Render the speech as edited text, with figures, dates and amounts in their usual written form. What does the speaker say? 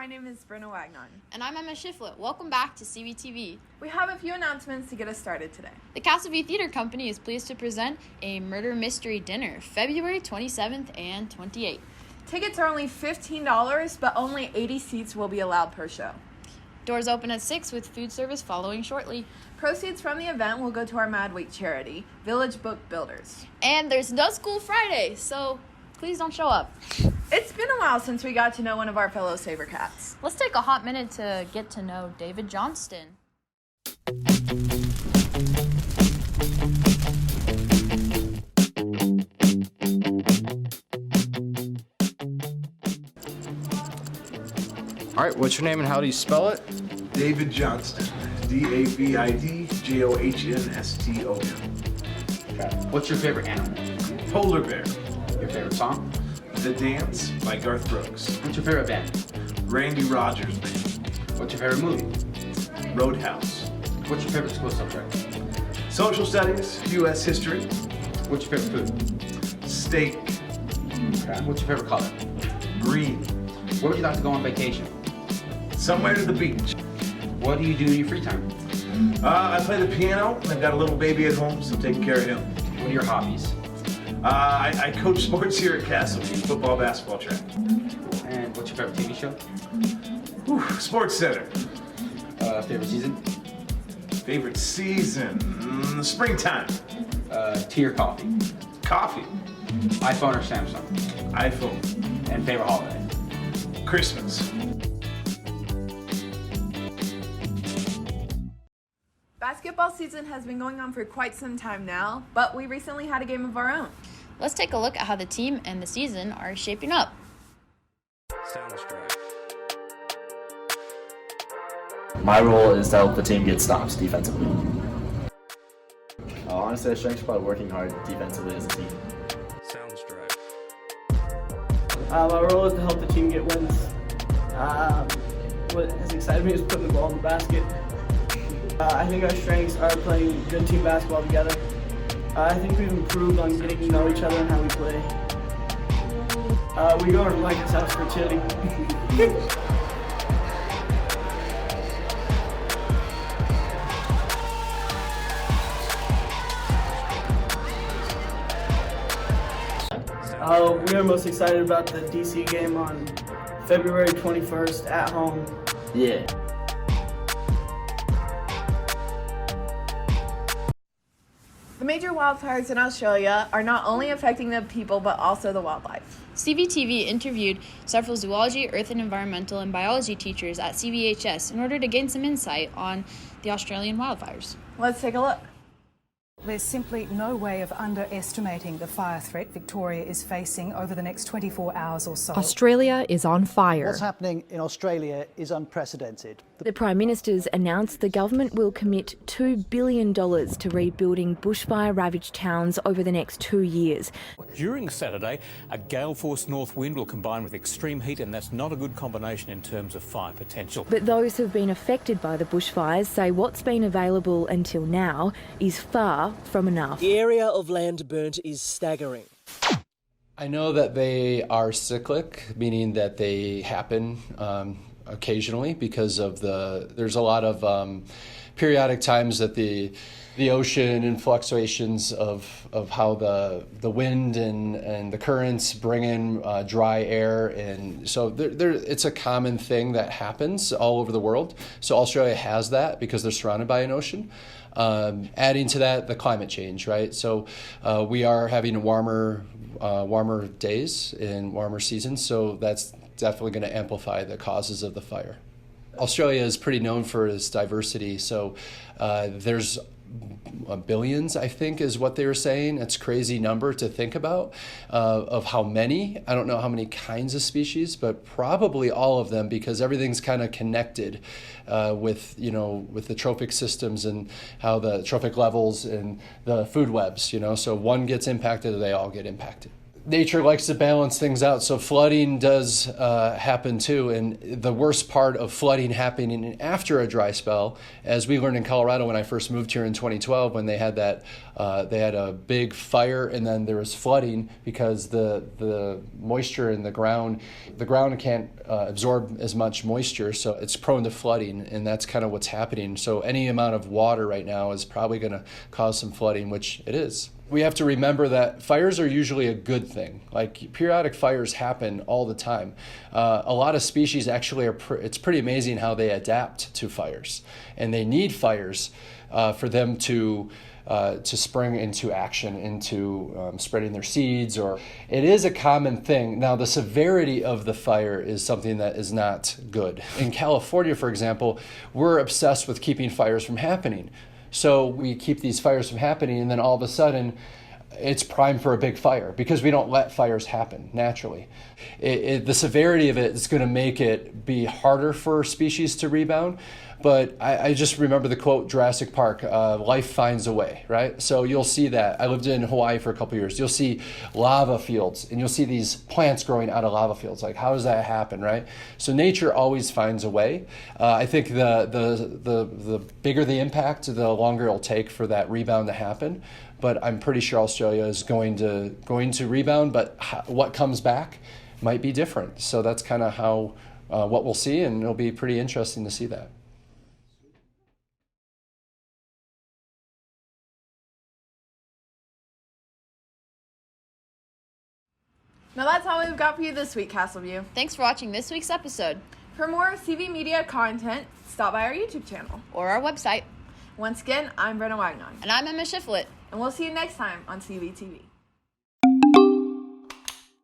my name is Brenna Wagnon. And I'm Emma Shiflett. Welcome back to CVTV. We have a few announcements to get us started today. The Castle View Theater Company is pleased to present a murder mystery dinner, February 27th and 28th. Tickets are only $15, but only 80 seats will be allowed per show. Doors open at 6 with food service following shortly. Proceeds from the event will go to our Mad Week charity, Village Book Builders. And there's no school Friday, so please don't show up. It's been a while since we got to know one of our fellow Sabercats. Let's take a hot minute to get to know David Johnston. All right, what's your name and how do you spell it? David Johnston, DAVID-JOHNSTON. Okay. What's your favorite animal? Polar bear. Your favorite song? The Dance by Garth Brooks. What's your favorite band? Randy Rogers Band. What's your favorite movie? Roadhouse. What's your favorite school subject? Social studies, U.S. history. What's your favorite food? Steak. Okay. What's your favorite color? Green. Where would you like to go on vacation? Somewhere to the beach. What do you do in your free time? I play the piano. I've got a little baby at home, so I'm taking care of him. What are your hobbies? I coach sports here at Castle View, football, basketball, track. And what's your favorite TV show? Sports Center. Favorite season? Favorite season? Springtime. Tea or coffee? Coffee. iPhone or Samsung? iPhone. And favorite holiday? Christmas. Basketball season has been going on for quite some time now, but we recently had a game of our own. Let's take a look at how the team and the season are shaping up. My role is to help the team get stops defensively. Honestly, our strength is probably working hard defensively as a team. My role is to help the team get wins. What has excited me is putting the ball in the basket. I think our strengths are playing good team basketball together. I think we've improved on getting to know each other and how we play. We go to Mike's house for chili. We are most excited about the DC game on February 21st at home. Yeah. The major wildfires in Australia are not only affecting the people, but also the wildlife. CVTV interviewed several zoology, earth and environmental, and biology teachers at CVHS in order to gain some insight on the Australian wildfires. Let's take a look. There's simply no way of underestimating the fire threat Victoria is facing over the next 24 hours or so. Australia is on fire. What's happening in Australia is unprecedented. The Prime Minister's announced the government will commit $2 billion to rebuilding bushfire-ravaged towns over the next 2 years. During Saturday, a gale-force north wind will combine with extreme heat, and that's not a good combination in terms of fire potential. But those who've been affected by the bushfires say what's been available until now is far from enough. The area of land burnt is staggering. I know that they are cyclic, meaning that they happen occasionally because of there's a lot of periodic times that the ocean and fluctuations of how the wind and the currents bring in dry air, and so it's a common thing that happens all over the world. So Australia has that because they're surrounded by an ocean. Adding to that, the climate change, right? So we are having warmer days and warmer seasons, so that's definitely going to amplify the causes of the fire. Australia is pretty known for its diversity, so there's billions, I think, is what they were saying. It's a crazy number to think about of how many. I don't know how many kinds of species, but probably all of them, because everything's kind of connected with the trophic systems and how the trophic levels and the food webs. So one gets impacted, they all get impacted. nature likes to balance things out, so flooding does happen too. And the worst part of flooding happening after a dry spell, as we learned in Colorado when I first moved here in 2012, when they had a big fire and then there was flooding because the moisture in the ground can't absorb as much moisture, so it's prone to flooding, and that's kind of what's happening. So any amount of water right now is probably going to cause some flooding, which it is. We have to remember that fires are usually a good thing. Like, periodic fires happen all the time. A lot of species actually it's pretty amazing how they adapt to fires, and they need fires for them to spring into action, into spreading their seeds, or it is a common thing. Now, the severity of the fire is something that is not good. In California, for example, we're obsessed with keeping fires from happening. So we keep these fires from happening, and then all of a sudden it's primed for a big fire because we don't let fires happen naturally. The severity of it is going to make it be harder for species to rebound. But I just remember the quote, Jurassic Park, life finds a way, right? So you'll see that. I lived in Hawaii for a couple years. You'll see lava fields, and you'll see these plants growing out of lava fields. Like, how does that happen, right? So nature always finds a way. I think the bigger the impact, the longer it'll take for that rebound to happen. But I'm pretty sure Australia is going to rebound, but what comes back might be different. So that's kind of how what we'll see, and it'll be pretty interesting to see that. Now that's all we've got for you this week, Castleview. Thanks for watching this week's episode. For more CV Media content, stop by our YouTube channel. Or our website. Once again, I'm Brenna Wagnon. And I'm Emma Shiflett. And we'll see you next time on CVTV.